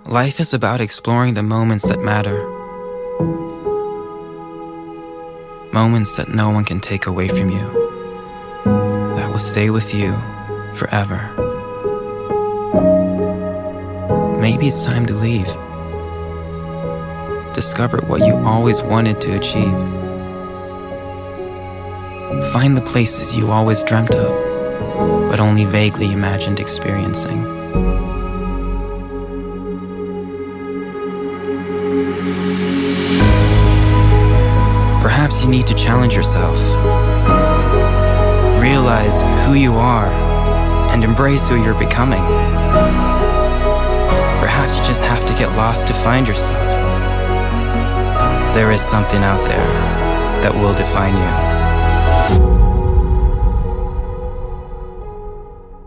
Life is about exploring the moments that matter. Moments that no one can take away from you. That will stay with you forever. Maybe it's time to leave. Discover what you always wanted to achieve. Find the places you always dreamt of, but only vaguely imagined experiencing. Perhaps you need to challenge yourself. Realize who you are and embrace who you're becoming. Perhaps you just have to get lost to find yourself. There is something out there that will define you.